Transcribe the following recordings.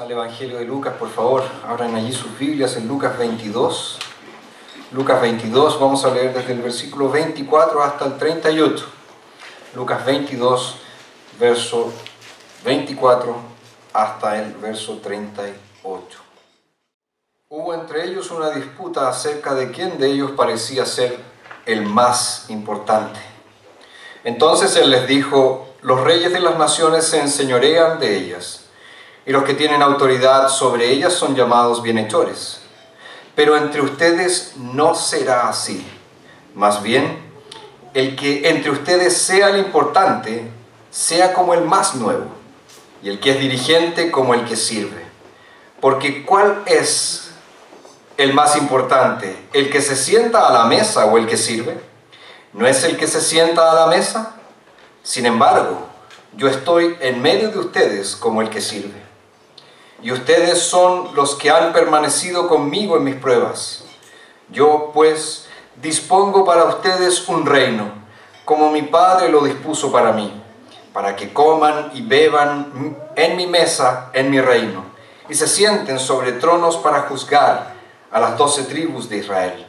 Al Evangelio de Lucas, por favor, abran allí sus Biblias en Lucas 22. Lucas 22, vamos a leer desde el versículo 24 hasta el 38. Lucas 22, verso 24 hasta el verso 38. Hubo entre ellos una disputa acerca de quién de ellos parecía ser el más importante. Entonces él les dijo: los reyes de las naciones se enseñorean de ellas, y los que tienen autoridad sobre ellas son llamados bienhechores. Pero entre ustedes no será así. Más bien, el que entre ustedes sea el importante, sea como el más nuevo, y el que es dirigente como el que sirve. Porque ¿cuál es el más importante? ¿El que se sienta a la mesa o el que sirve? ¿No es el que se sienta a la mesa? Sin embargo, yo estoy en medio de ustedes como el que sirve. Y ustedes son los que han permanecido conmigo en mis pruebas. Yo, pues, dispongo para ustedes un reino, como mi Padre lo dispuso para mí, para que coman y beban en mi mesa, en mi reino, y se sienten sobre tronos para juzgar a las 12 tribus de Israel.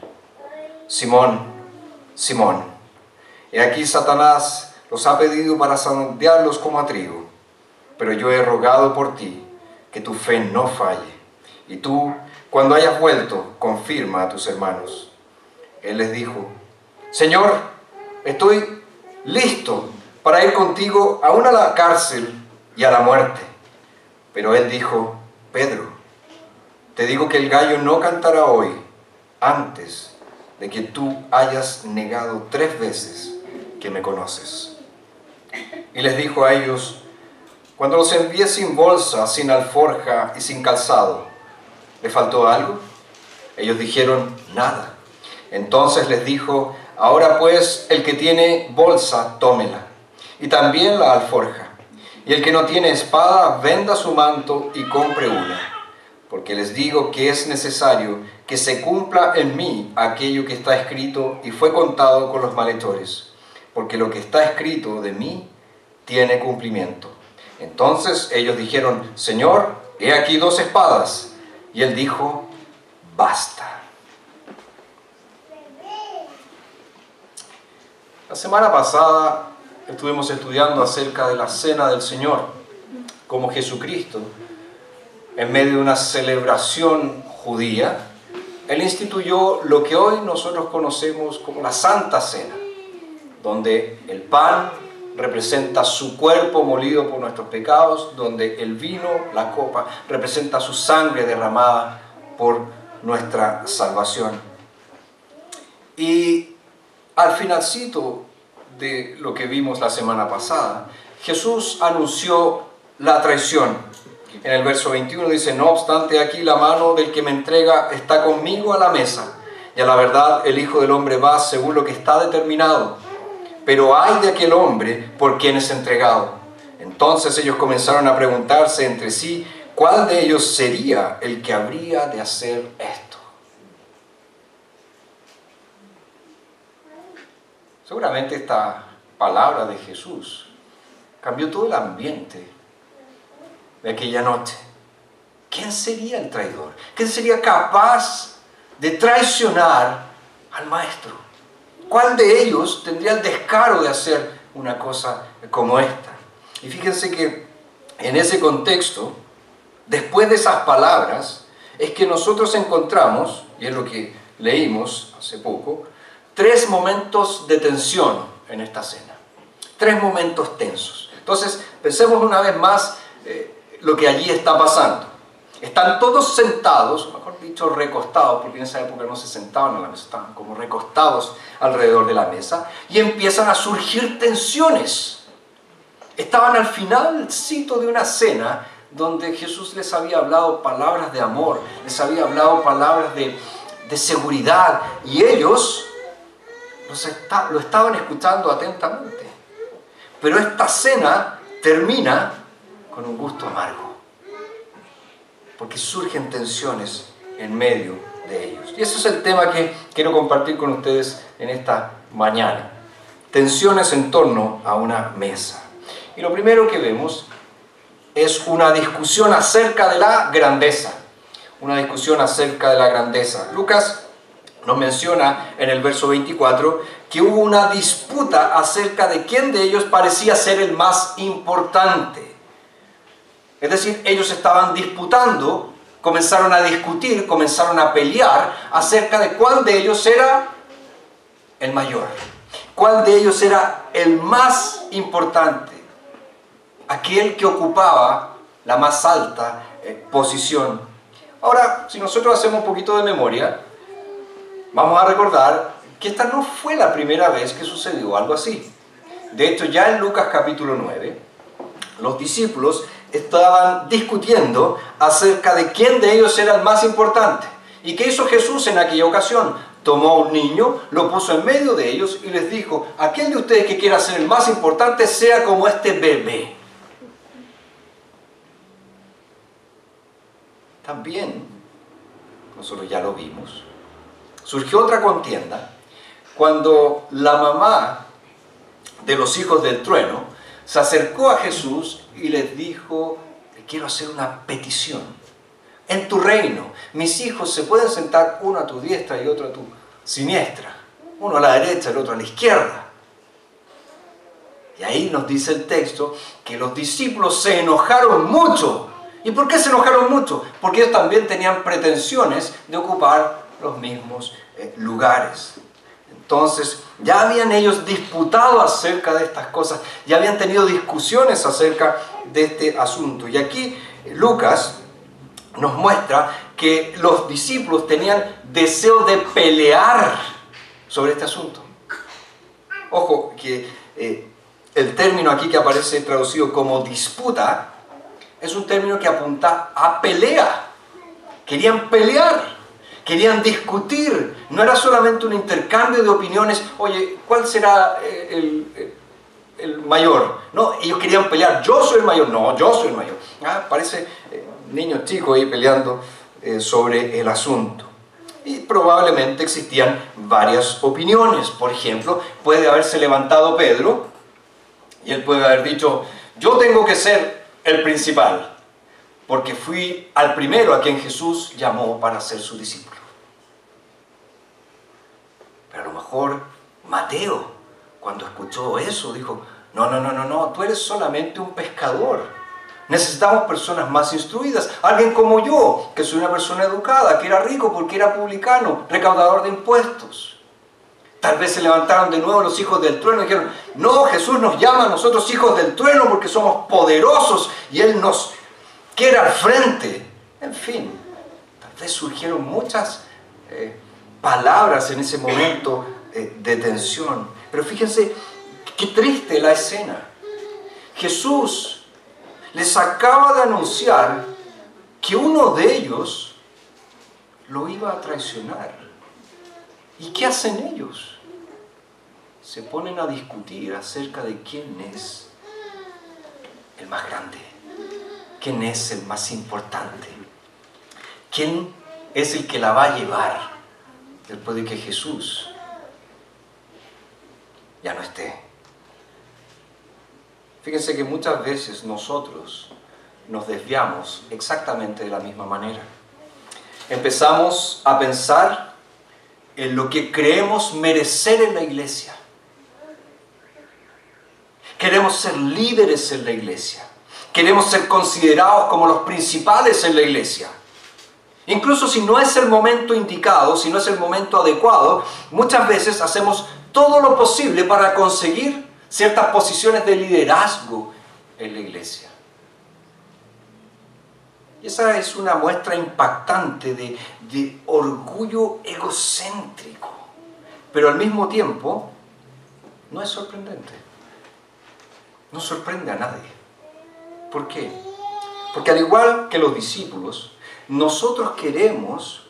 Simón, Simón, he aquí Satanás los ha pedido para zarandearlos como a trigo, pero yo he rogado por ti, que tu fe no falle, y tú, cuando hayas vuelto, confirma a tus hermanos. Él les dijo: Señor, estoy listo para ir contigo aún a la cárcel y a la muerte. Pero él dijo: Pedro, te digo que el gallo no cantará hoy antes de que tú hayas negado 3 veces que me conoces. Y les dijo a ellos: cuando los envié sin bolsa, sin alforja y sin calzado, ¿le faltó algo? Ellos dijeron: nada. Entonces les dijo: ahora pues, el que tiene bolsa, tómela, y también la alforja. Y el que no tiene espada, venda su manto y compre una. Porque les digo que es necesario que se cumpla en mí aquello que está escrito y fue contado con los malhechores. Porque lo que está escrito de mí tiene cumplimiento. Entonces ellos dijeron: Señor, he aquí 2 espadas. Y él dijo: basta. La semana pasada estuvimos estudiando acerca de la Cena del Señor, como Jesucristo, en medio de una celebración judía, Él instituyó lo que hoy nosotros conocemos como la Santa Cena, donde el pan representa su cuerpo molido por nuestros pecados, donde el vino, la copa, representa su sangre derramada por nuestra salvación. Y al finalcito de lo que vimos la semana pasada, Jesús anunció la traición. En el verso 21 dice: no obstante, aquí la mano del que me entrega está conmigo a la mesa, y a la verdad el Hijo del Hombre va según lo que está determinado. Pero ay de aquel hombre por quien es entregado. Entonces ellos comenzaron a preguntarse entre sí cuál de ellos sería el que habría de hacer esto. Seguramente esta palabra de Jesús cambió todo el ambiente de aquella noche. ¿Quién sería el traidor? ¿Quién sería capaz de traicionar al Maestro? ¿Cuál de ellos tendría el descaro de hacer una cosa como esta? Y fíjense que en ese contexto, después de esas palabras, es que nosotros encontramos, y es lo que leímos hace poco, 3 momentos de tensión en esta cena. 3 momentos tensos. Entonces, pensemos una vez más lo que allí está pasando. Están todos sentados, mejor dicho recostados, porque en esa época no se sentaban a la mesa, estaban como recostados alrededor de la mesa, y empiezan a surgir tensiones. Estaban al finalcito de una cena donde Jesús les había hablado palabras de amor, les había hablado palabras de seguridad, y ellos lo estaban escuchando atentamente. Pero esta cena termina con un gusto amargo, porque surgen tensiones en medio de ellos. Y ese es el tema que quiero compartir con ustedes en esta mañana. Tensiones en torno a una mesa. Y lo primero que vemos es una discusión acerca de la grandeza. Una discusión acerca de la grandeza. Lucas nos menciona en el verso 24 que hubo una disputa acerca de quién de ellos parecía ser el más importante. Es decir, ellos estaban disputando, comenzaron a discutir, comenzaron a pelear acerca de cuál de ellos era el mayor, cuál de ellos era el más importante, aquel que ocupaba la más alta posición. Ahora, si nosotros hacemos un poquito de memoria, vamos a recordar que esta no fue la primera vez que sucedió algo así. De hecho, ya en Lucas capítulo 9, los discípulos estaban discutiendo acerca de quién de ellos era el más importante. ¿Y qué hizo Jesús en aquella ocasión? Tomó a un niño, lo puso en medio de ellos y les dijo: aquel de ustedes que quiera ser el más importante, sea como este bebé. También, nosotros ya lo vimos, surgió otra contienda cuando la mamá de los hijos del trueno se acercó a Jesús y les dijo: le quiero hacer una petición. En tu reino, mis hijos se pueden sentar uno a tu diestra y otro a tu siniestra, uno a la derecha y el otro a la izquierda. Y ahí nos dice el texto que los discípulos se enojaron mucho. ¿Y por qué se enojaron mucho? Porque ellos también tenían pretensiones de ocupar los mismos lugares. Entonces, ya habían ellos disputado acerca de estas cosas, ya habían tenido discusiones acerca de este asunto. Y aquí Lucas nos muestra que los discípulos tenían deseo de pelear sobre este asunto. Ojo, que el término aquí que aparece traducido como disputa es un término que apunta a pelea. Querían pelear. Querían discutir, no era solamente un intercambio de opiniones, oye, ¿cuál será el mayor? No, ellos querían pelear, yo soy el mayor, no, yo soy el mayor. Parece niños chicos ahí peleando sobre el asunto. Y probablemente existían varias opiniones. Por ejemplo, puede haberse levantado Pedro y él puede haber dicho: yo tengo que ser el principal, porque fui al primero a quien Jesús llamó para ser su discípulo. Pero a lo mejor Mateo, cuando escuchó eso, dijo: no, tú eres solamente un pescador. Necesitamos personas más instruidas. Alguien como yo, que soy una persona educada, que era rico porque era publicano, recaudador de impuestos. Tal vez se levantaron de nuevo los hijos del trueno y dijeron: no, Jesús nos llama a nosotros hijos del trueno porque somos poderosos y Él nos quiere al frente. En fin, tal vez surgieron muchas palabras en ese momento de tensión. Pero fíjense qué triste la escena. Jesús les acaba de anunciar que uno de ellos lo iba a traicionar. ¿Y qué hacen ellos? Se ponen a discutir acerca de quién es el más grande. ¿Quién es el más importante? ¿Quién es el que la va a llevar después de que Jesús ya no esté? Fíjense que muchas veces nosotros nos desviamos exactamente de la misma manera. Empezamos a pensar en lo que creemos merecer en la iglesia. Queremos ser líderes en la iglesia. Queremos ser considerados como los principales en la iglesia. Incluso si no es el momento indicado, si no es el momento adecuado, muchas veces hacemos todo lo posible para conseguir ciertas posiciones de liderazgo en la iglesia. Y esa es una muestra impactante de orgullo egocéntrico. Pero al mismo tiempo, no es sorprendente. No sorprende a nadie. ¿Por qué? Porque al igual que los discípulos, nosotros queremos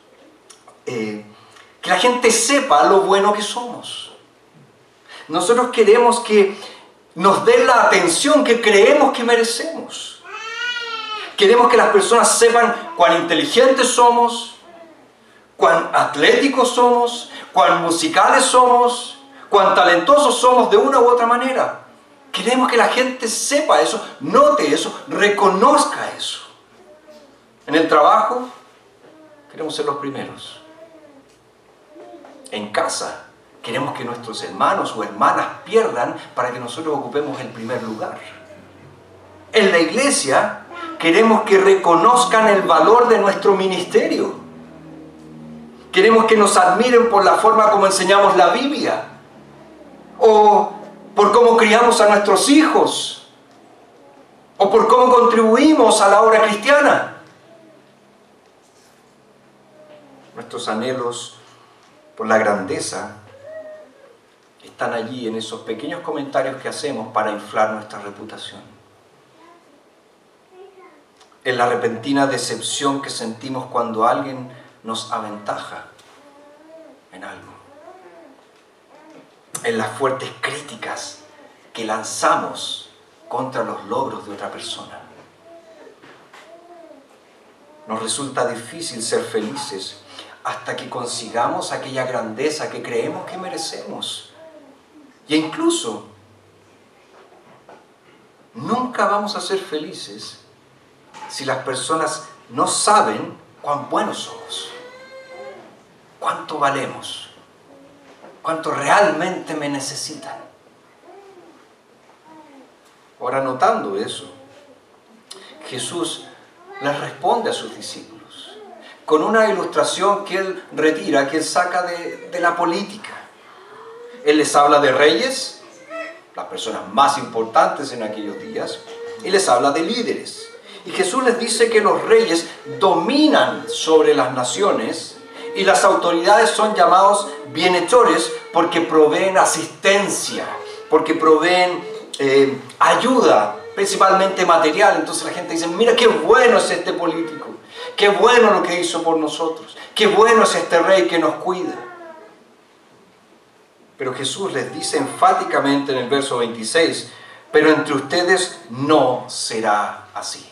que la gente sepa lo bueno que somos. Nosotros queremos que nos den la atención que creemos que merecemos. Queremos que las personas sepan cuán inteligentes somos, cuán atléticos somos, cuán musicales somos, cuán talentosos somos de una u otra manera. Queremos que la gente sepa eso, note eso, reconozca eso. En el trabajo, queremos ser los primeros. En casa, queremos que nuestros hermanos o hermanas pierdan para que nosotros ocupemos el primer lugar. En la iglesia, queremos que reconozcan el valor de nuestro ministerio. Queremos que nos admiren por la forma como enseñamos la Biblia. O por cómo criamos a nuestros hijos. O por cómo contribuimos a la obra cristiana. Nuestros anhelos por la grandeza están allí en esos pequeños comentarios que hacemos para inflar nuestra reputación. En la repentina decepción que sentimos cuando alguien nos aventaja en algo. En las fuertes críticas que lanzamos contra los logros de otra persona. Nos resulta difícil ser felices hasta que consigamos aquella grandeza que creemos que merecemos. Y incluso, nunca vamos a ser felices si las personas no saben cuán buenos somos, cuánto valemos, cuánto realmente me necesitan. Ahora, notando eso, Jesús les responde a sus discípulos con una ilustración que Él retira, que Él saca de la política. Él les habla de reyes, las personas más importantes en aquellos días, y les habla de líderes. Y Jesús les dice que los reyes dominan sobre las naciones y las autoridades son llamados bienhechores porque proveen asistencia, porque proveen ayuda, principalmente material. Entonces la gente dice, mira qué bueno es este político, qué bueno lo que hizo por nosotros, qué bueno es este rey que nos cuida. Pero Jesús les dice enfáticamente en el verso 26, pero entre ustedes no será así.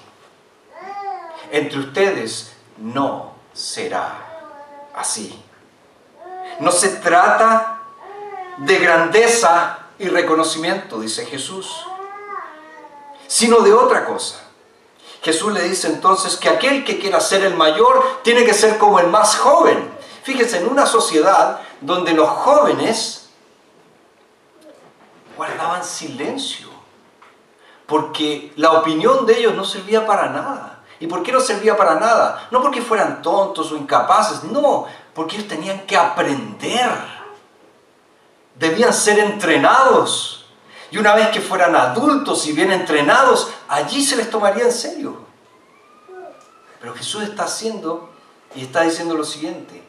Entre ustedes no será así. No se trata de grandeza y reconocimiento, dice Jesús, sino de otra cosa. Jesús le dice entonces que aquel que quiera ser el mayor tiene que ser como el más joven. Fíjense, en una sociedad donde los jóvenes guardaban silencio, porque la opinión de ellos no servía para nada. ¿Y por qué no servía para nada? No porque fueran tontos o incapaces, no, porque ellos tenían que aprender. Debían ser entrenados. Y una vez que fueran adultos y bien entrenados, allí se les tomaría en serio. Pero Jesús está haciendo y está diciendo lo siguiente: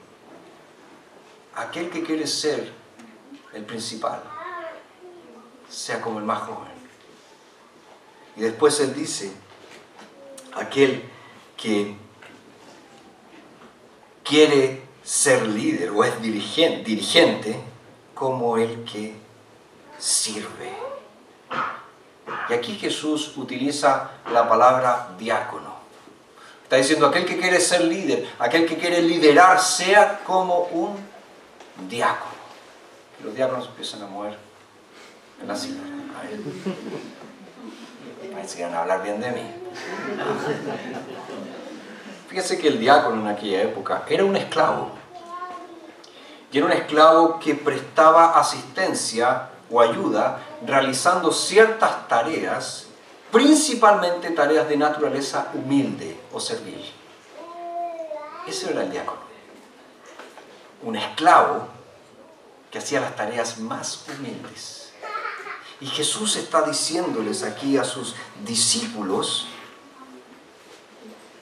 aquel que quiere ser el principal, sea como el más joven. Y después Él dice, aquel que quiere ser líder o es dirigente, como el que sirve. Y aquí Jesús utiliza la palabra diácono. Está diciendo, aquel que quiere ser líder, aquel que quiere liderar, sea como un diácono. Los diáconos empiezan a mover en la silla. Parece que van a hablar bien de mí. Fíjese que el diácono en aquella época era un esclavo. Y era un esclavo que prestaba asistencia o ayuda realizando ciertas tareas, principalmente tareas de naturaleza humilde o servil. Ese era el diácono. Un esclavo que hacía las tareas más humildes. Y Jesús está diciéndoles aquí a sus discípulos,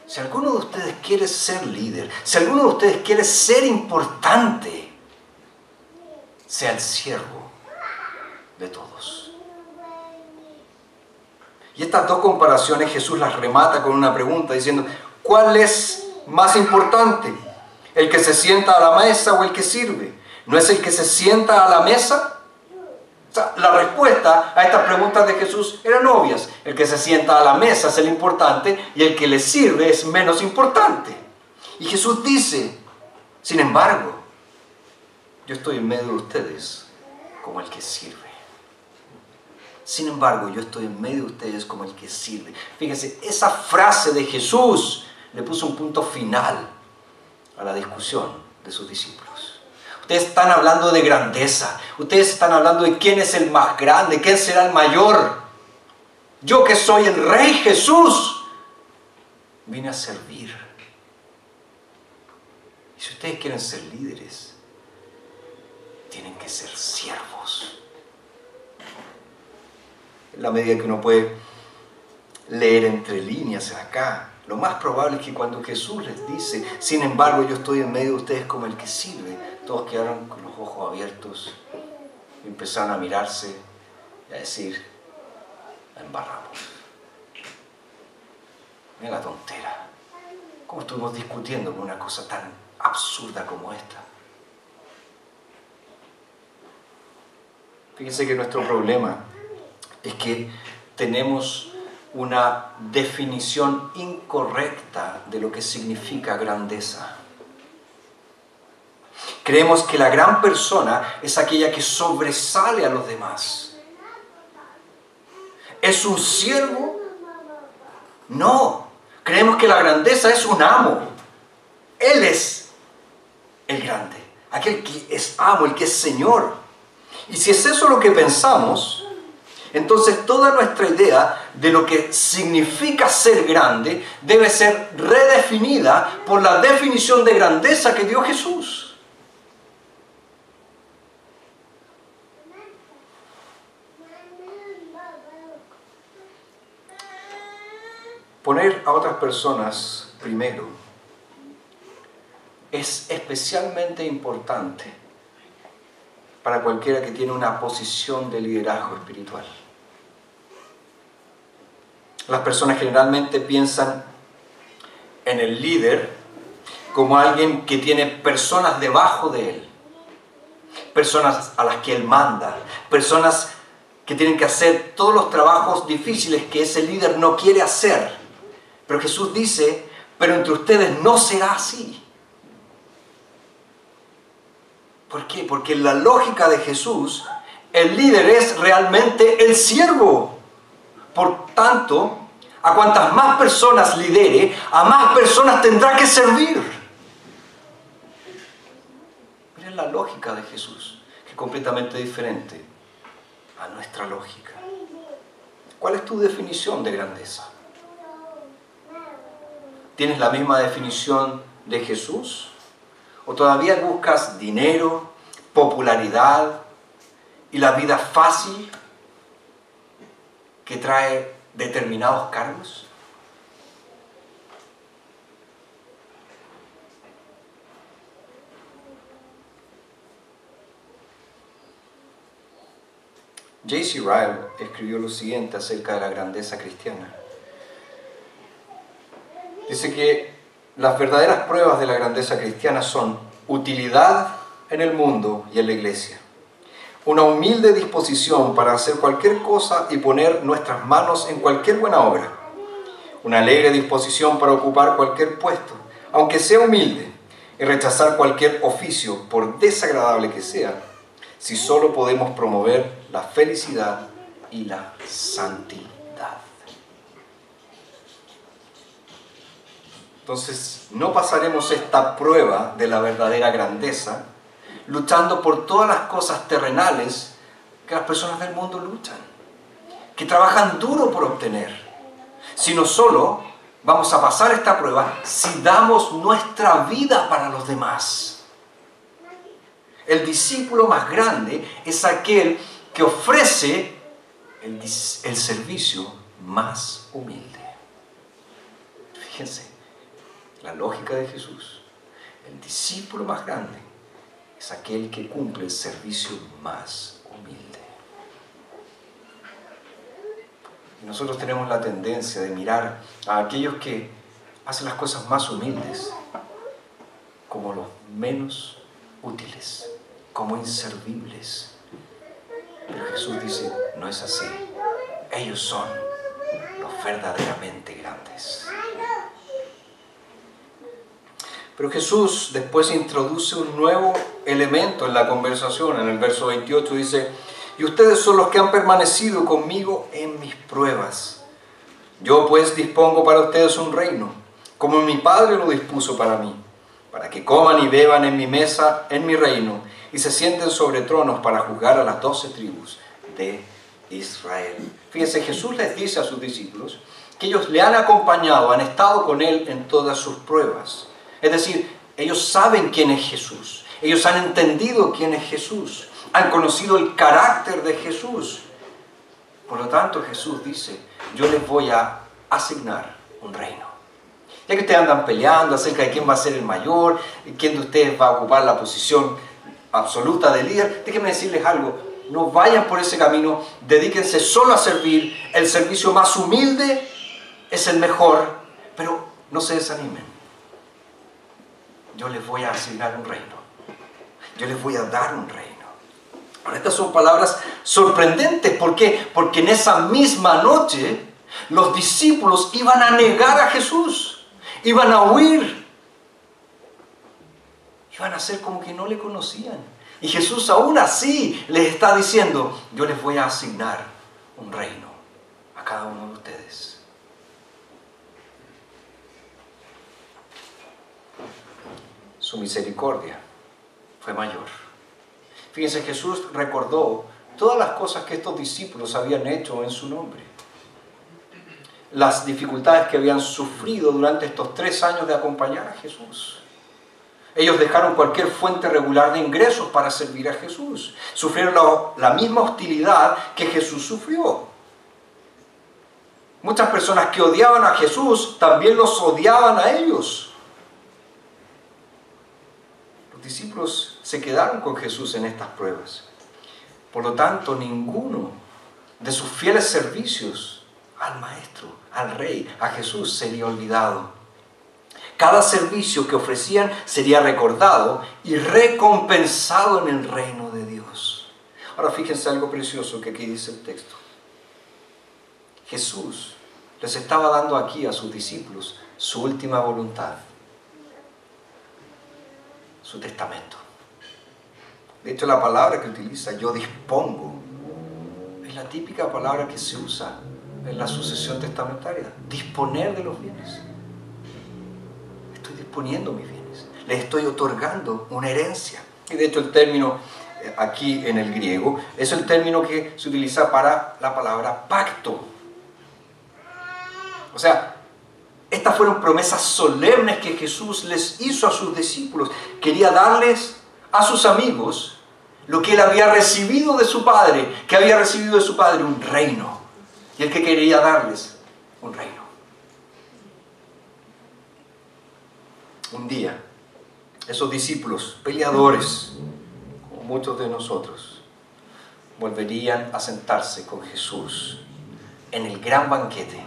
si alguno de ustedes quiere ser líder, si alguno de ustedes quiere ser importante, sea el siervo de todos. Y estas dos comparaciones Jesús las remata con una pregunta diciendo, ¿cuál es más importante? ¿El que se sienta a la mesa o el que sirve? ¿No es el que se sienta a la mesa? O sea, la respuesta a estas preguntas de Jesús eran obvias. El que se sienta a la mesa es el importante y el que le sirve es menos importante. Y Jesús dice, sin embargo, yo estoy en medio de ustedes como el que sirve. Sin embargo, yo estoy en medio de ustedes como el que sirve. Fíjense, esa frase de Jesús le puso un punto final a la discusión de sus discípulos. Ustedes están hablando de grandeza. Ustedes están hablando de quién es el más grande, quién será el mayor. Yo que soy el Rey Jesús, vine a servir. Y si ustedes quieren ser líderes, tienen que ser siervos. En la medida que uno puede leer entre líneas acá, lo más probable es que cuando Jesús les dice, sin embargo yo estoy en medio de ustedes como el que sirve, todos quedaron con los ojos abiertos y empezaron a mirarse y a decir, la embarramos. Mira la tontera. ¿Cómo estuvimos discutiendo con una cosa tan absurda como esta? Fíjense que nuestro problema es que tenemos una definición incorrecta de lo que significa grandeza. Creemos que la gran persona es aquella que sobresale a los demás. ¿Es un siervo? No. Creemos que la grandeza es un amo. Él es el grande, aquel que es amo, el que es Señor. Y si es eso lo que pensamos, entonces toda nuestra idea de lo que significa ser grande debe ser redefinida por la definición de grandeza que dio Jesús. Poner a otras personas primero es especialmente importante para cualquiera que tiene una posición de liderazgo espiritual. Las personas generalmente piensan en el líder como alguien que tiene personas debajo de él, personas a las que él manda, personas que tienen que hacer todos los trabajos difíciles que ese líder no quiere hacer. Pero Jesús dice, pero entre ustedes no será así. ¿Por qué? Porque en la lógica de Jesús, el líder es realmente el siervo. Por tanto, a cuantas más personas lidere, a más personas tendrá que servir. Miren la lógica de Jesús, que es completamente diferente a nuestra lógica. ¿Cuál es tu definición de grandeza? ¿Tienes la misma definición de Jesús? ¿O todavía buscas dinero, popularidad y la vida fácil que trae determinados cargos? J.C. Ryle escribió lo siguiente acerca de la grandeza cristiana. Dice que las verdaderas pruebas de la grandeza cristiana son utilidad en el mundo y en la iglesia, una humilde disposición para hacer cualquier cosa y poner nuestras manos en cualquier buena obra, una alegre disposición para ocupar cualquier puesto, aunque sea humilde, y rechazar cualquier oficio, por desagradable que sea, si solo podemos promover la felicidad y la santidad. Entonces, no pasaremos esta prueba de la verdadera grandeza luchando por todas las cosas terrenales que las personas del mundo luchan, que trabajan duro por obtener, sino solo vamos a pasar esta prueba si damos nuestra vida para los demás. El discípulo más grande es aquel que ofrece el servicio más humilde. Fíjense, la lógica de Jesús. El discípulo más grande es aquel que cumple el servicio más humilde. Y nosotros tenemos la tendencia de mirar a aquellos que hacen las cosas más humildes como los menos útiles, como inservibles. Pero Jesús dice, no es así. Ellos son los verdaderamente grandes. Pero Jesús después introduce un nuevo elemento en la conversación. En el verso 28 dice, y ustedes son los que han permanecido conmigo en mis pruebas. Yo pues dispongo para ustedes un reino, como mi Padre lo dispuso para mí, para que coman y beban en mi mesa, en mi reino, y se sienten sobre tronos para juzgar a las 12 tribus de Israel. Fíjense, Jesús les dice a sus discípulos que ellos le han acompañado, han estado con Él en todas sus pruebas. Es decir, ellos saben quién es Jesús, ellos han entendido quién es Jesús, han conocido el carácter de Jesús. Por lo tanto, Jesús dice, yo les voy a asignar un reino. Ya que ustedes andan peleando acerca de quién va a ser el mayor, quién de ustedes va a ocupar la posición absoluta de líder, déjenme decirles algo, no vayan por ese camino, dedíquense solo a servir, el servicio más humilde es el mejor, pero no se desanimen. Yo les voy a asignar un reino, yo les voy a dar un reino. Ahora, estas son palabras sorprendentes, ¿por qué? Porque en esa misma noche los discípulos iban a negar a Jesús, iban a huir, iban a hacer como que no le conocían. Y Jesús aún así les está diciendo, yo les voy a asignar un reino a cada uno de ustedes. Su misericordia fue mayor. Fíjense, Jesús recordó todas las cosas que estos discípulos habían hecho en su nombre. Las dificultades que habían sufrido durante estos 3 años de acompañar a Jesús. Ellos dejaron cualquier fuente regular de ingresos para servir a Jesús. Sufrieron la misma hostilidad que Jesús sufrió. Muchas personas que odiaban a Jesús también los odiaban a ellos. Los discípulos se quedaron con Jesús en estas pruebas. Por lo tanto, ninguno de sus fieles servicios al Maestro, al Rey, a Jesús sería olvidado. Cada servicio que ofrecían sería recordado y recompensado en el reino de Dios. Ahora fíjense algo precioso que aquí dice el texto. Jesús les estaba dando aquí a sus discípulos su última voluntad, su testamento. De hecho, la palabra que utiliza, yo dispongo, es la típica palabra que se usa en la sucesión testamentaria. Disponer de los bienes. Estoy disponiendo mis bienes. Les estoy otorgando una herencia. Y de hecho el término aquí en el griego es el término que se utiliza para la palabra pacto. O sea, estas fueron promesas solemnes que Jesús les hizo a sus discípulos. Quería darles a sus amigos lo que él había recibido de su Padre, que había recibido de su Padre un reino. Y él que quería darles un reino. Un día, esos discípulos peleadores, como muchos de nosotros, volverían a sentarse con Jesús en el gran banquete,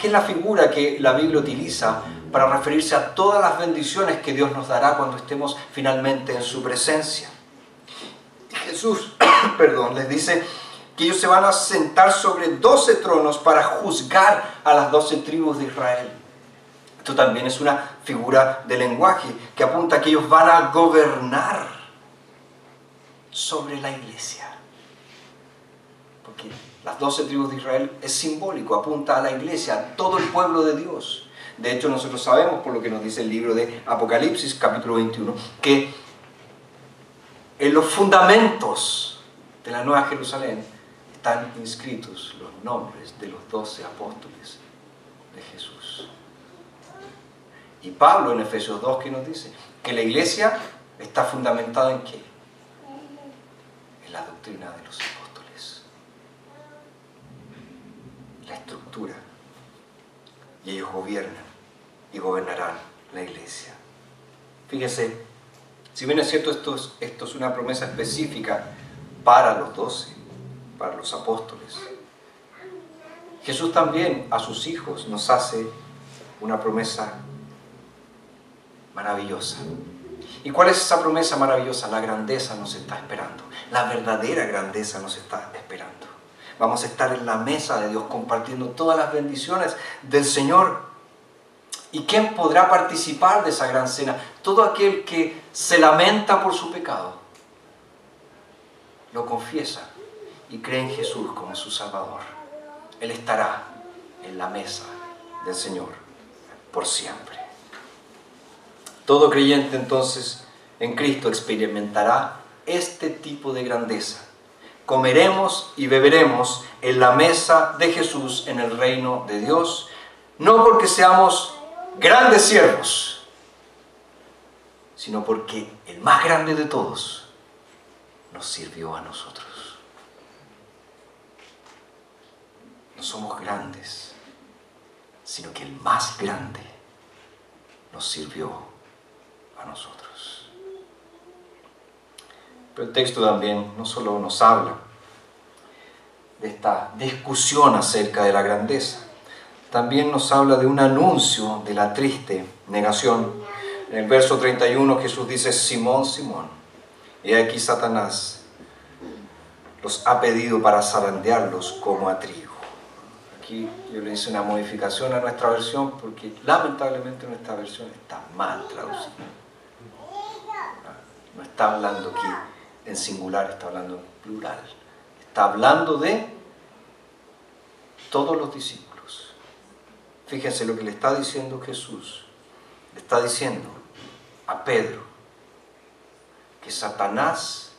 que es la figura que la Biblia utiliza para referirse a todas las bendiciones que Dios nos dará cuando estemos finalmente en su presencia. Y Jesús, les dice que ellos se van a sentar sobre 12 tronos para juzgar a las 12 tribus de Israel. Esto también es una figura de lenguaje que apunta a que ellos van a gobernar sobre la iglesia. Porque las 12 tribus de Israel es simbólico, apunta a la iglesia, a todo el pueblo de Dios. De hecho, nosotros sabemos, por lo que nos dice el libro de Apocalipsis, capítulo 21, que en los fundamentos de la Nueva Jerusalén están inscritos los nombres de los 12 apóstoles de Jesús. Y Pablo en Efesios 2, ¿qué nos dice? Que la iglesia está fundamentada ¿en qué? En la doctrina de los apóstoles. La estructura. Y ellos gobiernan y gobernarán la iglesia. Fíjense, si bien es cierto, esto es una promesa específica para los 12, para los apóstoles. Jesús también a sus hijos nos hace una promesa maravillosa. ¿Y cuál es esa promesa maravillosa? La grandeza nos está esperando. La verdadera grandeza nos está esperando. Vamos a estar en la mesa de Dios compartiendo todas las bendiciones del Señor. ¿Y quién podrá participar de esa gran cena? Todo aquel que se lamenta por su pecado. lo confiesa y cree en Jesús como su Salvador, Él estará en la mesa del Señor por siempre. Todo creyente entonces en Cristo experimentará este tipo de grandeza. Comeremos y beberemos en la mesa de Jesús en el reino de Dios, no porque seamos grandes siervos, sino porque el más grande de todos nos sirvió a nosotros. No somos grandes, sino que el más grande nos sirvió a nosotros. Pero el texto también no solo nos habla de esta discusión acerca de la grandeza, también nos habla de un anuncio de la triste negación. En el verso 31 Jesús dice: Simón, Simón, he aquí Satanás los ha pedido para zarandearlos como a trigo. Aquí yo le hice una modificación a nuestra versión porque lamentablemente nuestra versión está mal traducida. No está hablando aquí en singular, está hablando en plural. Está hablando de todos los discípulos. Fíjense lo que le está diciendo Jesús. Le está diciendo a Pedro que Satanás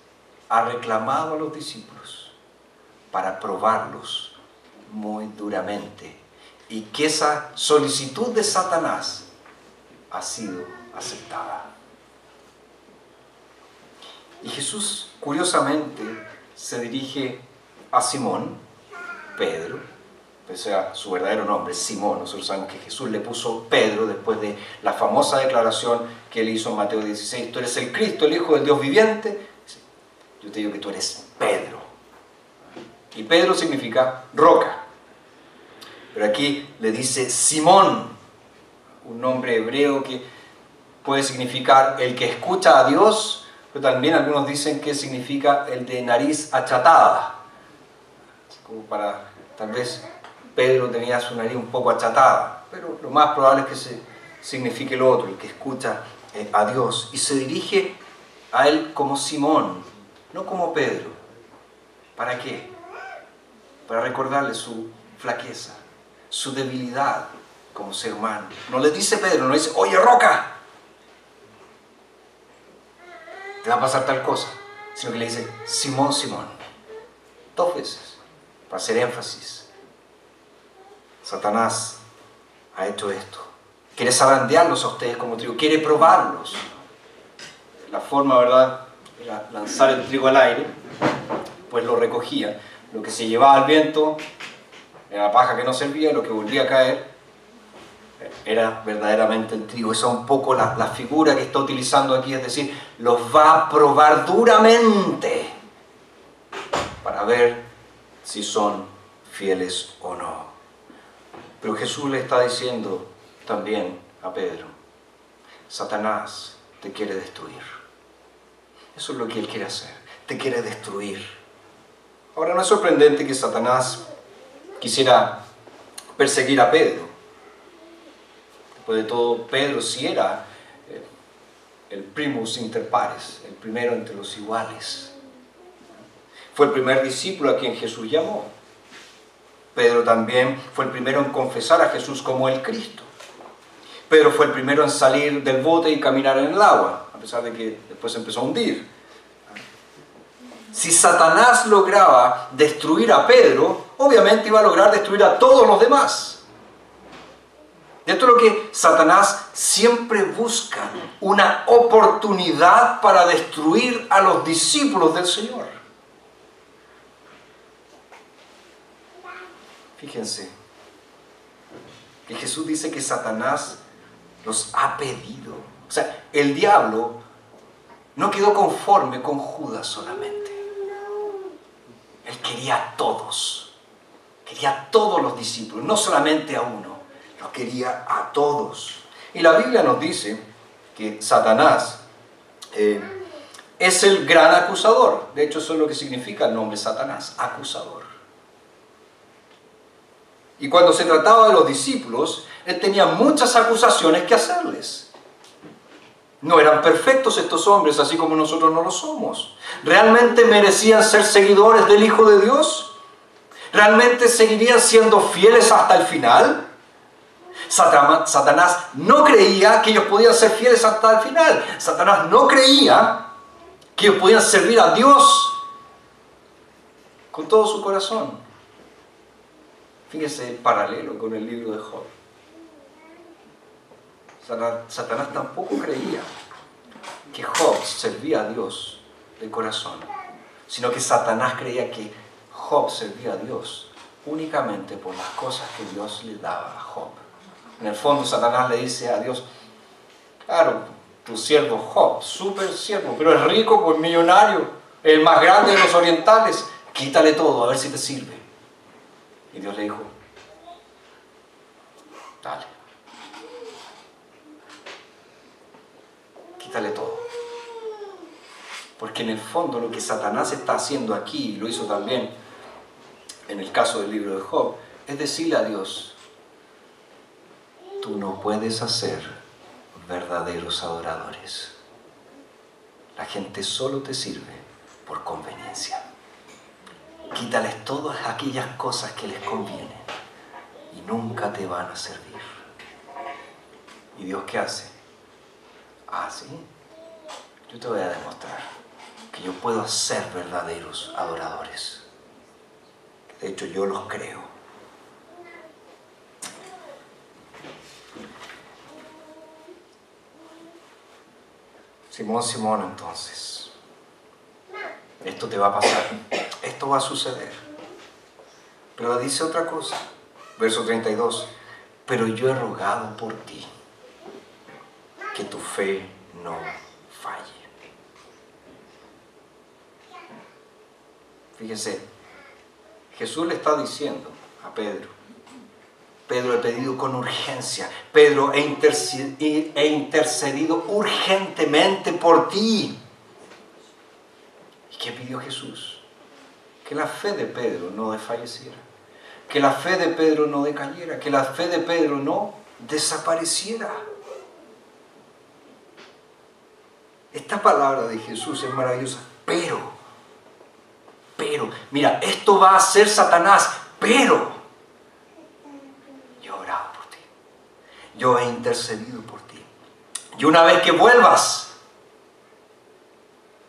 ha reclamado a los discípulos para probarlos muy duramente y que esa solicitud de Satanás ha sido aceptada. Y Jesús, curiosamente, se dirige a Simón, Pedro, pese a su verdadero nombre, Simón. Nosotros sabemos que Jesús le puso Pedro después de la famosa declaración que él hizo en Mateo 16: tú eres el Cristo, el Hijo del Dios viviente. Yo te digo que tú eres Pedro. Y Pedro significa roca. Pero aquí le dice Simón, un nombre hebreo que puede significar el que escucha a Dios, pero también algunos dicen que significa el de nariz achatada. Como para, tal vez Pedro tenía su nariz un poco achatada, pero lo más probable es que se signifique lo otro, el que escucha a Dios. Y se dirige a él como Simón, no como Pedro. ¿Para qué? Para recordarle su flaqueza, su debilidad como ser humano. No le dice Pedro, no le dice: oye, roca, te va a pasar tal cosa, sino que le dice: Simón, Simón, 2 veces, para hacer énfasis. Satanás ha hecho esto. Quiere zarandearlos a ustedes como trigo, quiere probarlos. La forma, ¿verdad?, era lanzar el trigo al aire, pues lo recogía. Lo que se llevaba al viento era la paja que no servía, lo que volvía a caer era verdaderamente el trigo. Esa es un poco la figura que está utilizando aquí, es decir, los va a probar duramente para ver si son fieles o no. Pero Jesús le está diciendo también a Pedro: Satanás te quiere destruir. Eso es lo que él quiere hacer, te quiere destruir. Ahora, no es sorprendente que Satanás quisiera perseguir a Pedro. Después de todo, Pedro sí era el primus inter pares, el primero entre los iguales. Fue el primer discípulo a quien Jesús llamó. Pedro también fue el primero en confesar a Jesús como el Cristo. Pedro fue el primero en salir del bote y caminar en el agua, a pesar de que después se empezó a hundir. Si Satanás lograba destruir a Pedro, obviamente iba a lograr destruir a todos los demás. Y esto es lo que Satanás siempre busca: una oportunidad para destruir a los discípulos del Señor. Fíjense que Jesús dice que Satanás los ha pedido. O sea, el diablo no quedó conforme con Judas solamente. Él quería a todos. Quería a todos los discípulos, no solamente a uno. Los quería a todos. Y la Biblia nos dice que Satanás es el gran acusador. De hecho, eso es lo que significa el nombre Satanás, acusador. Y cuando se trataba de los discípulos, él tenía muchas acusaciones que hacerles. No eran perfectos estos hombres, así como nosotros no lo somos. ¿Realmente merecían ser seguidores del Hijo de Dios? ¿Realmente seguirían siendo fieles hasta el final? Satanás no creía que ellos podían ser fieles hasta el final. Satanás no creía que ellos podían servir a Dios con todo su corazón. Fíjese el paralelo con el libro de Job. Satanás tampoco creía que Job servía a Dios de corazón, sino que Satanás creía que Job servía a Dios únicamente por las cosas que Dios le daba a Job. En el fondo, Satanás le dice a Dios: claro, tu siervo Job, súper siervo, pero es rico, pues millonario, el más grande de los orientales, quítale todo, a ver si te sirve. Y Dios le dijo: dale, quítale todo. Porque en el fondo lo que Satanás está haciendo aquí, y lo hizo también en el caso del libro de Job, es decirle a Dios: tú no puedes hacer verdaderos adoradores. La gente solo te sirve por conveniencia. Quítales todas aquellas cosas que les convienen y nunca te van a servir. ¿Y Dios qué hace? Ah, sí, yo te voy a demostrar que yo puedo hacer verdaderos adoradores. De hecho, yo los creo. Simón, entonces, esto te va a pasar, esto va a suceder. Pero dice otra cosa, verso 32, pero yo he rogado por ti, que tu fe no falle. Fíjense, Jesús le está diciendo a Pedro: Pedro, he pedido con urgencia. Pedro, he intercedido urgentemente por ti. ¿Y qué pidió Jesús? Que la fe de Pedro no desfalleciera. Que la fe de Pedro no decayera. Que la fe de Pedro no desapareciera. Esta palabra de Jesús es maravillosa. Pero, mira, esto va a hacer Satanás, pero yo he orado por ti. Yo he intercedido por ti. Y una vez que vuelvas,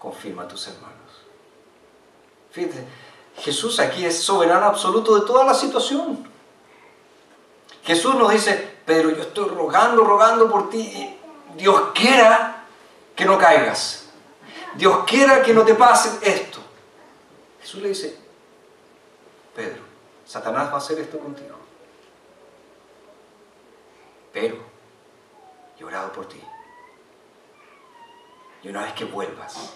confirma a tus hermanos. Fíjate, Jesús aquí es soberano absoluto de toda la situación. Jesús nos dice: Pedro, yo estoy rogando por ti. Dios quiera que no caigas. Dios quiera que no te pase esto. Jesús le dice: Pedro, Satanás va a hacer esto contigo. Pero yo he orado por ti. Y una vez que vuelvas,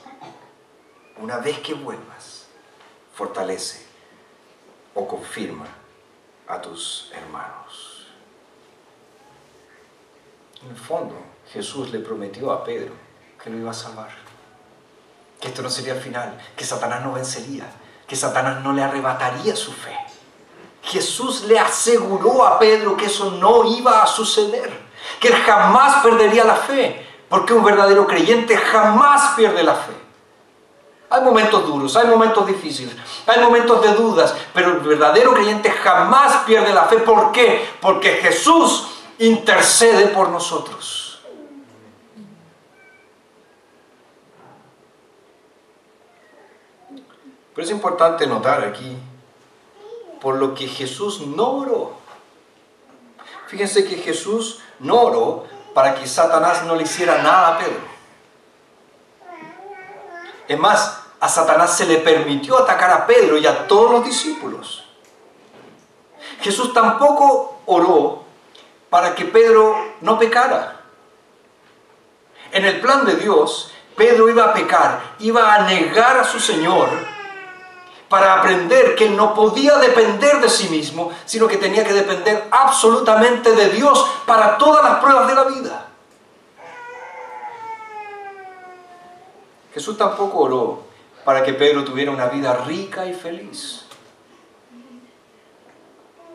fortalece o confirma a tus hermanos. En el fondo, Jesús le prometió a Pedro que lo iba a salvar. Que esto no sería el final, que Satanás no vencería, que Satanás no le arrebataría su fe. Jesús le aseguró a Pedro que eso no iba a suceder, que él jamás perdería la fe, porque un verdadero creyente jamás pierde la fe. Hay momentos duros, hay momentos difíciles, hay momentos de dudas, pero el verdadero creyente jamás pierde la fe. ¿Por qué? Porque Jesús intercede por nosotros. Pero es importante notar aquí por lo que Jesús no oró. Fíjense que Jesús no oró para que Satanás no le hiciera nada a Pedro. Es más, a Satanás se le permitió atacar a Pedro y a todos los discípulos. Jesús tampoco oró para que Pedro no pecara. En el plan de Dios, Pedro iba a pecar, iba a negar a su Señor, para aprender que él no podía depender de sí mismo, sino que tenía que depender absolutamente de Dios para todas las pruebas de la vida. Jesús tampoco oró para que Pedro tuviera una vida rica y feliz,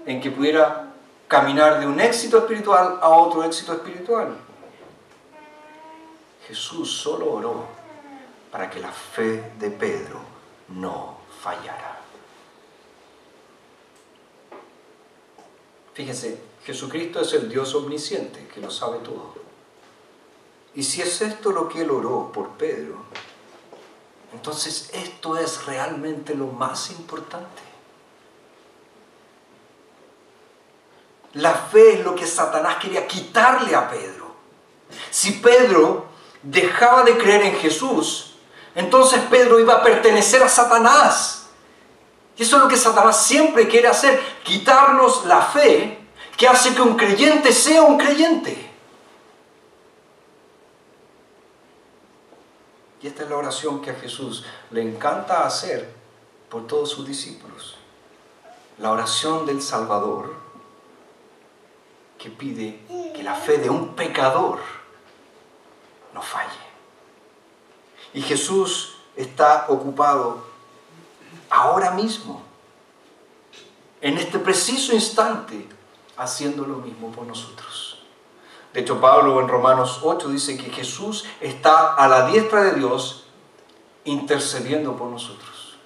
en que pudiera caminar de un éxito espiritual a otro éxito espiritual. Jesús solo oró para que la fe de Pedro no fallara. Fíjense, Jesucristo es el Dios omnisciente, que lo sabe todo. Y si es esto lo que Él oró por Pedro, entonces esto es realmente lo más importante. La fe es lo que Satanás quería quitarle a Pedro. Si Pedro dejaba de creer en Jesús, entonces Pedro iba a pertenecer a Satanás. Y eso es lo que Satanás siempre quiere hacer, quitarnos la fe que hace que un creyente sea un creyente. Y esta es la oración que a Jesús le encanta hacer por todos sus discípulos. La oración del Salvador que pide que la fe de un pecador no falle. Y Jesús está ocupado ahora mismo, en este preciso instante, haciendo lo mismo por nosotros. De hecho, Pablo en Romanos 8 dice que Jesús está a la diestra de Dios intercediendo por nosotros.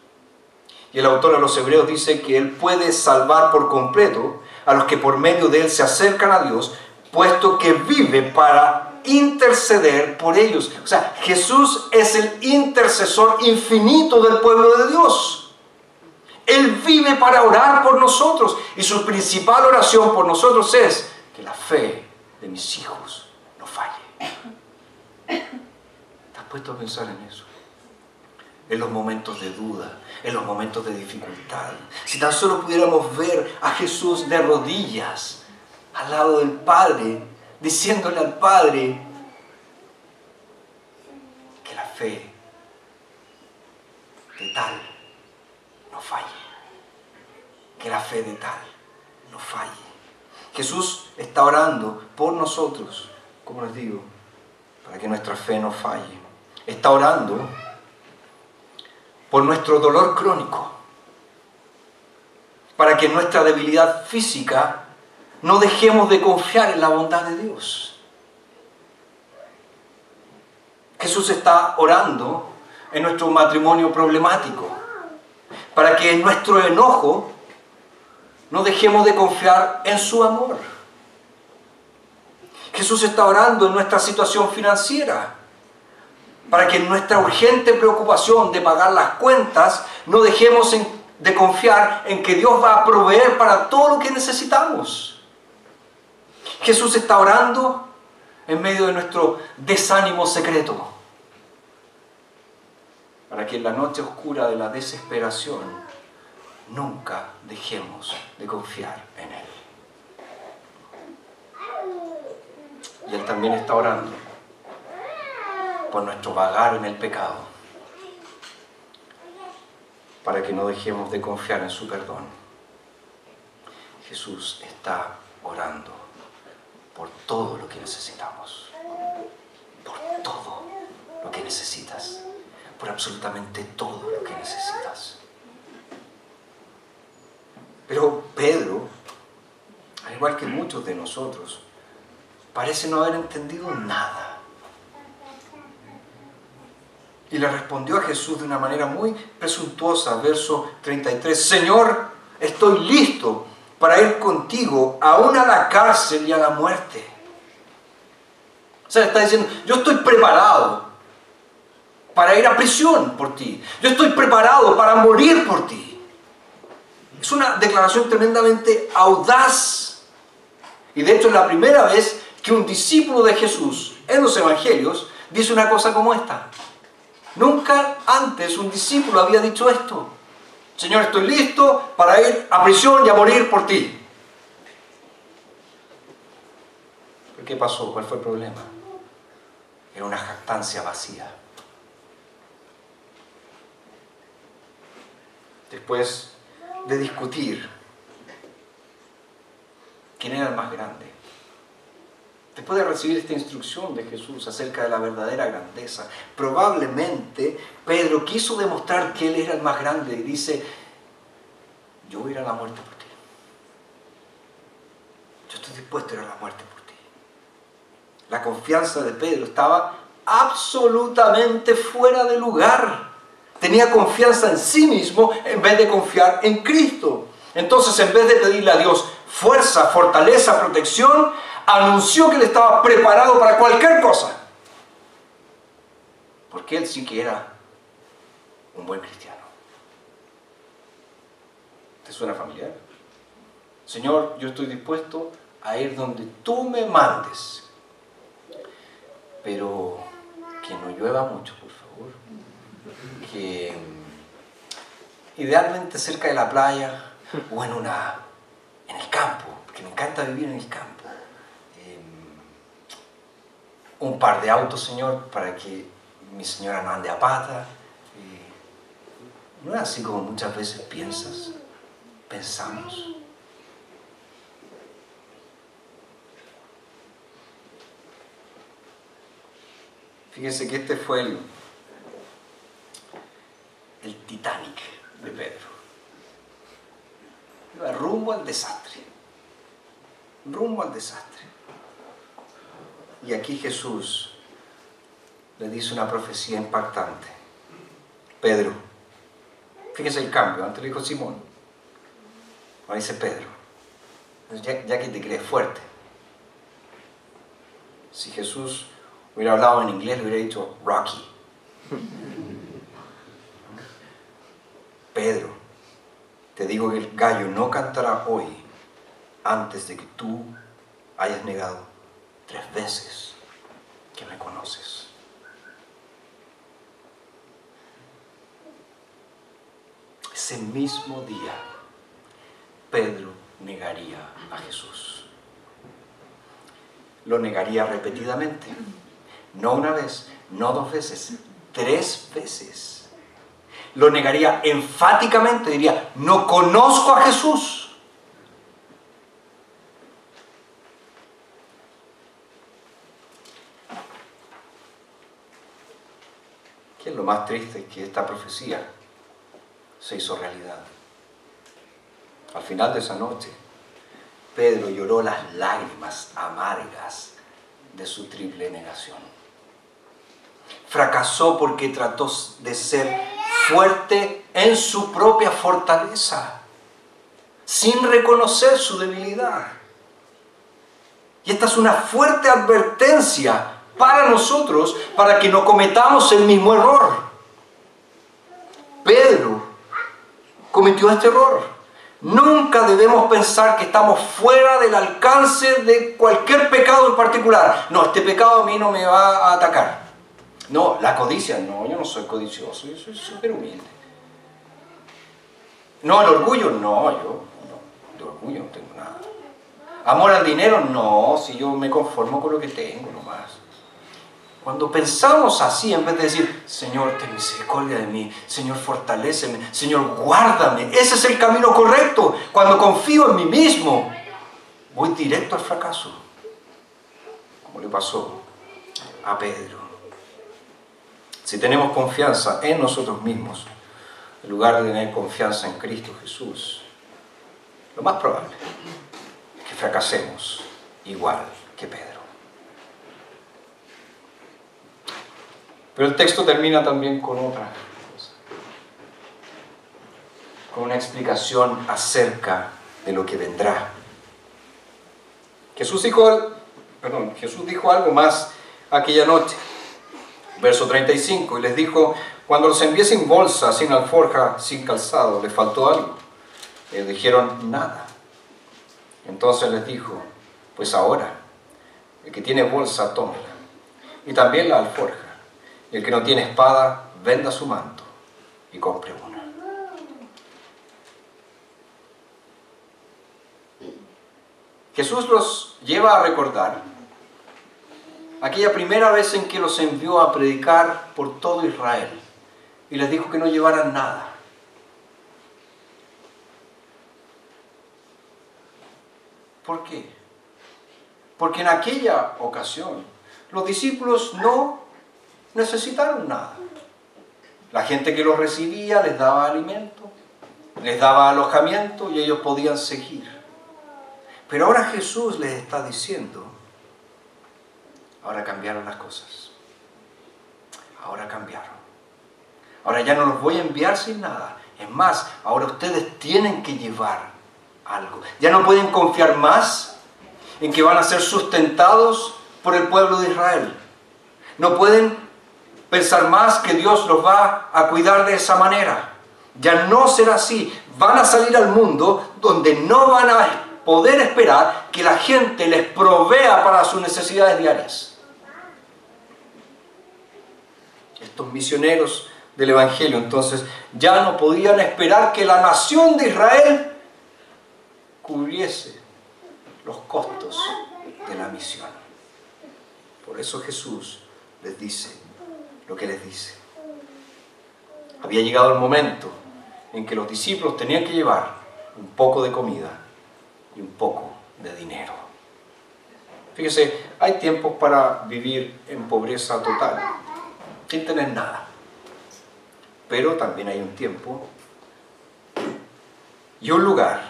Y el autor a los Hebreos dice que Él puede salvar por completo a los que por medio de Él se acercan a Dios, puesto que vive para interceder por ellos. O sea, Jesús es el intercesor infinito del pueblo de Dios. Él vive para orar por nosotros y su principal oración por nosotros es que la fe de mis hijos no falle. ¿Estás puesto a pensar en eso? En los momentos de duda, en los momentos de dificultad. Si tan solo pudiéramos ver a Jesús de rodillas al lado del Padre, diciéndole al Padre que la fe de tal no falle. Que la fe de tal no falle. Jesús está orando por nosotros, como les digo, para que nuestra fe no falle. Está orando por nuestro dolor crónico, para que en nuestra debilidad física no dejemos de confiar en la bondad de Dios. Jesús está orando en nuestro matrimonio problemático, para que en nuestro enojo no dejemos de confiar en su amor. Jesús está orando en nuestra situación financiera, para que en nuestra urgente preocupación de pagar las cuentas no dejemos de confiar en que Dios va a proveer para todo lo que necesitamos. Jesús está orando en medio de nuestro desánimo secreto, para que en la noche oscura de la desesperación nunca dejemos de confiar en Él. Y Él también está orando por nuestro vagar en el pecado, para que no dejemos de confiar en su perdón. Jesús está orando por todo lo que necesitamos, por todo lo que necesitas, por absolutamente todo lo que necesitas. Pero Pedro, al igual que muchos de nosotros, parece no haber entendido nada. Y le respondió a Jesús de una manera muy presuntuosa, verso 33, Señor, estoy listo para ir contigo aún a la cárcel y a la muerte. O sea, está diciendo, yo estoy preparado para ir a prisión por ti. Yo estoy preparado para morir por ti. Es una declaración tremendamente audaz. Y de hecho es la primera vez que un discípulo de Jesús en los evangelios dice una cosa como esta. Nunca antes un discípulo había dicho esto. Señor, estoy listo para ir a prisión y a morir por ti. ¿Pero qué pasó? ¿Cuál fue el problema? Era una jactancia vacía. Después de discutir quién era el más grande, después de recibir esta instrucción de Jesús acerca de la verdadera grandeza, probablemente Pedro quiso demostrar que él era el más grande y dice, yo voy a ir a la muerte por ti. Yo estoy dispuesto a ir a la muerte por ti. La confianza de Pedro estaba absolutamente fuera de lugar. Tenía confianza en sí mismo en vez de confiar en Cristo. Entonces, en vez de pedirle a Dios fuerza, fortaleza, protección, anunció que él estaba preparado para cualquier cosa. Porque él sí que era un buen cristiano. ¿Te suena familiar? Señor, yo estoy dispuesto a ir donde tú me mandes. Pero que no llueva mucho, por favor. Que idealmente cerca de la playa o en el campo, porque me encanta vivir en el campo. Un par de autos, Señor, para que mi señora no ande a pata. ¿No es así como muchas veces pensamos? Fíjense que este fue el Titanic de Pedro. Iba rumbo al desastre. Y aquí Jesús le dice una profecía impactante. Pedro, fíjese el cambio, antes le dijo Simón, ahora dice Pedro. Ya que te crees fuerte. Si Jesús hubiera hablado en inglés, le hubiera dicho Rocky. Pedro, te digo que el gallo no cantará hoy antes de que tú hayas negado 3 veces que me conoces. Ese mismo día, Pedro negaría a Jesús. Lo negaría repetidamente. No una vez, no 2 veces, 3 veces. Lo negaría enfáticamente, diría, no conozco a Jesús. ¿Qué es lo más triste? Que esta profecía se hizo realidad. Al final de esa noche, Pedro lloró las lágrimas amargas de su triple negación. Fracasó porque trató de ser fuerte en su propia fortaleza, sin reconocer su debilidad. Y esta es una fuerte advertencia para nosotros, para que no cometamos el mismo error. Pedro cometió este error. Nunca debemos pensar que estamos fuera del alcance de cualquier pecado en particular. No, este pecado a mí no me va a atacar. No, la codicia, no, yo no soy codicioso, yo soy súper humilde. No, el orgullo, no, yo de orgullo no tengo nada. Amor al dinero, no, si yo me conformo con lo que tengo nomás. Cuando pensamos así, en vez de decir, Señor, ten misericordia de mí, Señor, fortaléceme, Señor, guárdame, ese es el camino correcto. Cuando confío en mí mismo, voy directo al fracaso, como le pasó a Pedro. Si tenemos confianza en nosotros mismos, en lugar de tener confianza en Cristo Jesús, lo más probable es que fracasemos igual que Pedro. Pero el texto termina también con otra cosa, con una explicación acerca de lo que vendrá. Jesús dijo algo más aquella noche. Verso 35, y les dijo, cuando los envié sin bolsa, sin alforja, sin calzado, les faltó algo. Ellos dijeron, nada. Entonces les dijo, pues ahora, el que tiene bolsa, tómela, y también la alforja. Y el que no tiene espada, venda su manto y compre una. Jesús los lleva a recordar aquella primera vez en que los envió a predicar por todo Israel y les dijo que no llevaran nada. ¿Por qué? Porque en aquella ocasión los discípulos no necesitaron nada. La gente que los recibía les daba alimento, les daba alojamiento y ellos podían seguir. Pero ahora Jesús les está diciendo, ahora cambiaron las cosas. ahora cambiaron. Ahora ya no los voy a enviar sin nada. Es más, ahora ustedes tienen que llevar algo. Ya no pueden confiar más en que van a ser sustentados por el pueblo de Israel. No pueden pensar más que Dios los va a cuidar de esa manera. Ya no será así. Van a salir al mundo donde no van a poder esperar que la gente les provea para sus necesidades diarias. Estos misioneros del Evangelio entonces ya no podían esperar que la nación de Israel cubriese los costos de la misión. Por eso Jesús les dice lo que les dice. Había llegado el momento en que los discípulos tenían que llevar un poco de comida y un poco de dinero. Fíjese, hay tiempos para vivir en pobreza total, sin tener nada. Pero también hay un tiempo y un lugar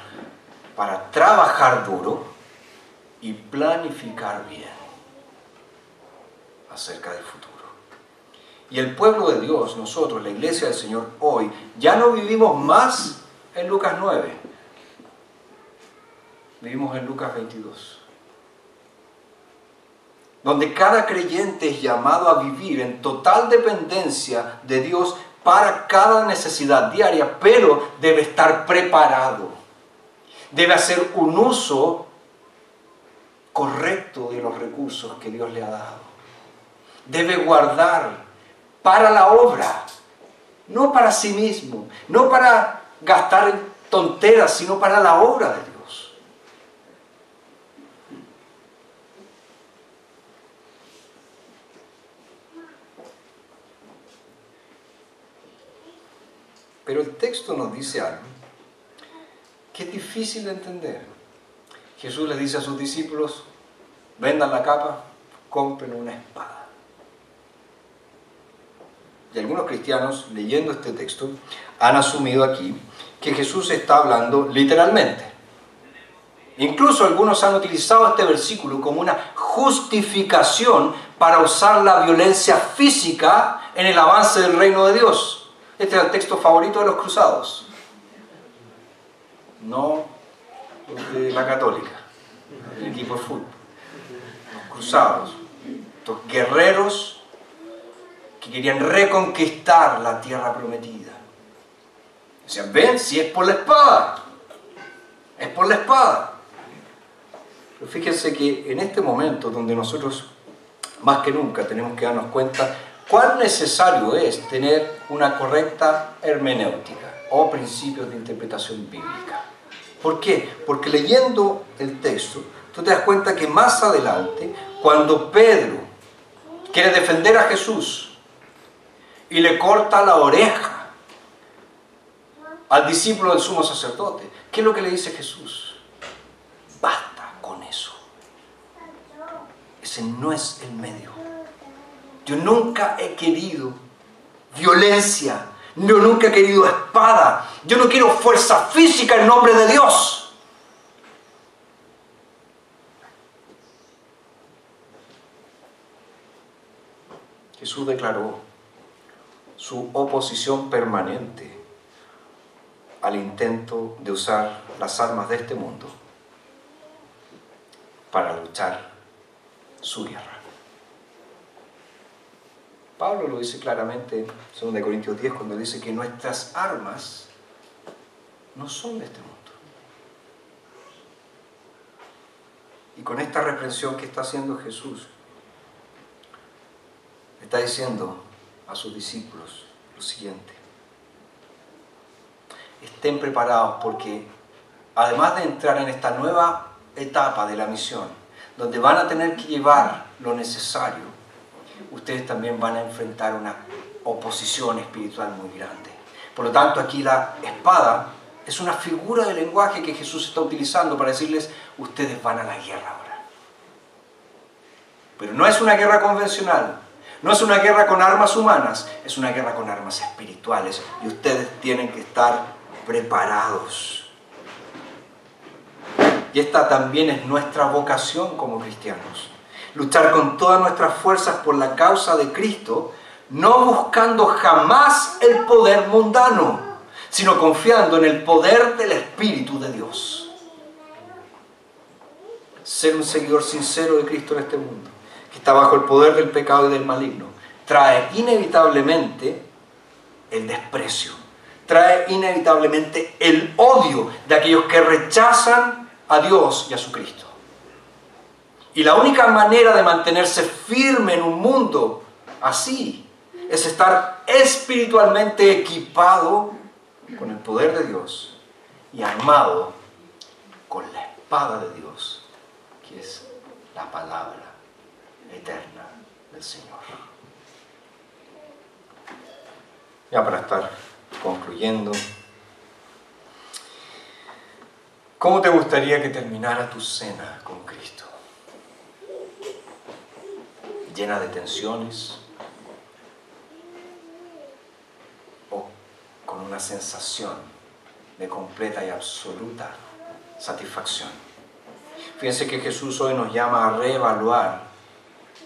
para trabajar duro y planificar bien acerca del futuro. Y el pueblo de Dios, nosotros, la iglesia del Señor, hoy, ya no vivimos más en Lucas 9. Vivimos en Lucas 22. Donde cada creyente es llamado a vivir en total dependencia de Dios para cada necesidad diaria, pero debe estar preparado. Debe hacer un uso correcto de los recursos que Dios le ha dado. Debe guardar para la obra, no para sí mismo, no para gastar en tonteras, sino para la obra de Dios. Pero el texto nos dice algo que es difícil de entender. Jesús les dice a sus discípulos: vendan la capa, compren una espada. Y algunos cristianos, leyendo este texto, han asumido aquí que Jesús está hablando literalmente. Incluso algunos han utilizado este versículo como una justificación para usar la violencia física en el avance del reino de Dios. Este es el texto favorito de los cruzados. No los de la católica, el equipo de fútbol. Los cruzados, estos guerreros que querían reconquistar la tierra prometida. Decían: ven, si es por la espada, es por la espada. Pero fíjense que en este momento donde nosotros más que nunca tenemos que darnos cuenta cuán necesario es tener una correcta hermenéutica o principios de interpretación bíblica. ¿Por qué? Porque leyendo el texto, tú te das cuenta que más adelante, cuando Pedro quiere defender a Jesús y le corta la oreja al discípulo del sumo sacerdote, ¿qué es lo que le dice Jesús? Basta con eso. Ese no es el medio. Yo nunca he querido violencia. Yo nunca he querido espada. Yo no quiero fuerza física en nombre de Dios. Jesús declaró su oposición permanente al intento de usar las armas de este mundo para luchar su guerra. Pablo lo dice claramente en 2 Corintios 10 cuando dice que nuestras armas no son de este mundo. Y con esta reprensión que está haciendo Jesús, está diciendo a sus discípulos lo siguiente: estén preparados, porque además de entrar en esta nueva etapa de la misión, donde van a tener que llevar lo necesario, ustedes también van a enfrentar una oposición espiritual muy grande. Por lo tanto, aquí la espada es una figura de lenguaje que Jesús está utilizando para decirles: ustedes van a la guerra ahora. Pero no es una guerra convencional, no es una guerra con armas humanas, es una guerra con armas espirituales, y ustedes tienen que estar preparados. Y esta también es nuestra vocación como cristianos. Luchar con todas nuestras fuerzas por la causa de Cristo, no buscando jamás el poder mundano, sino confiando en el poder del Espíritu de Dios. Ser un seguidor sincero de Cristo en este mundo, que está bajo el poder del pecado y del maligno, trae inevitablemente el desprecio, trae inevitablemente el odio de aquellos que rechazan a Dios y a su Cristo. Y la única manera de mantenerse firme en un mundo así es estar espiritualmente equipado con el poder de Dios y armado con la espada de Dios, que es la palabra eterna del Señor. Ya para estar concluyendo, ¿cómo te gustaría que terminara tu cena con Cristo? ¿Llena de tensiones? ¿O con una sensación de completa y absoluta satisfacción? Fíjense que Jesús hoy nos llama a reevaluar,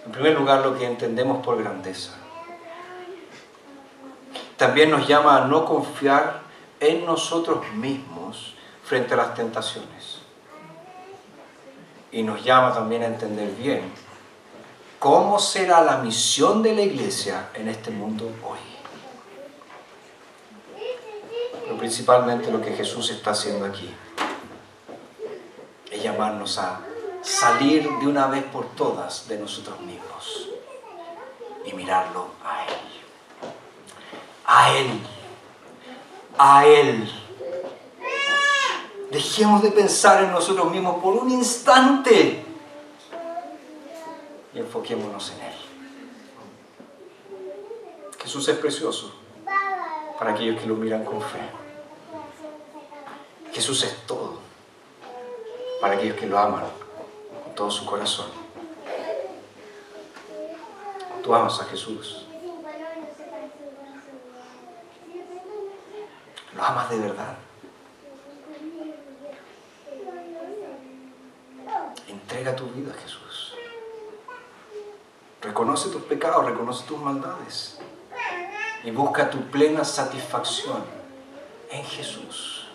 en primer lugar, lo que entendemos por grandeza. También nos llama a no confiar en nosotros mismos frente a las tentaciones. Y nos llama también a entender bien cómo será la misión de la iglesia en este mundo hoy. Pero principalmente lo que Jesús está haciendo aquí es llamarnos a salir de una vez por todas de nosotros mismos y mirarlo a Él. A Él. A Él. Dejemos de pensar en nosotros mismos por un instante y enfoquémonos en Él. Jesús es precioso para aquellos que lo miran con fe. Jesús es todo para aquellos que lo aman con todo su corazón. Tú amas a Jesús. Lo amas de verdad. Entrega tu vida a Jesús. Reconoce tus pecados, reconoce tus maldades y busca tu plena satisfacción en Jesús.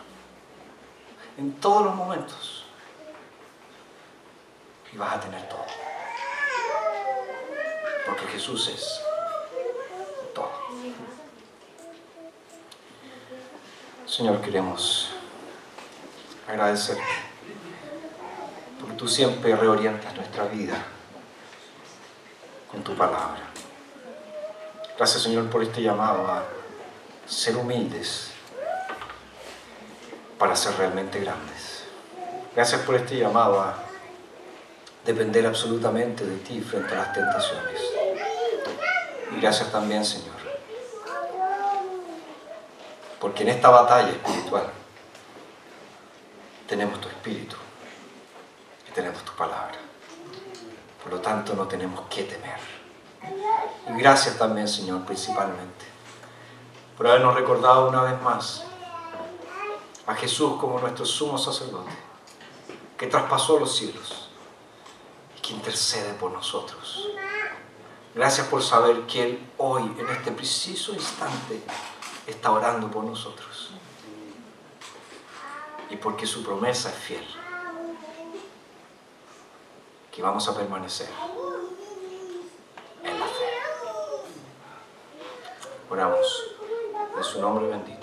En todos los momentos. Y vas a tener todo. Porque Jesús es todo. Señor, queremos agradecerte porque tú siempre reorientas nuestra vida con tu palabra. Gracias, Señor, por este llamado a ser humildes para ser realmente grandes. Gracias por este llamado a depender absolutamente de ti frente a las tentaciones. Y gracias también, Señor, porque en esta batalla espiritual tenemos tu Espíritu y tenemos tu palabra. Por lo tanto, no tenemos que temer. Y gracias también, Señor, principalmente, por habernos recordado una vez más a Jesús como nuestro sumo sacerdote, que traspasó los cielos y que intercede por nosotros. Gracias por saber que Él hoy, en este preciso instante, está orando por nosotros. Y porque su promesa es fiel, que vamos a permanecer en la fe. Oramos en su nombre bendito.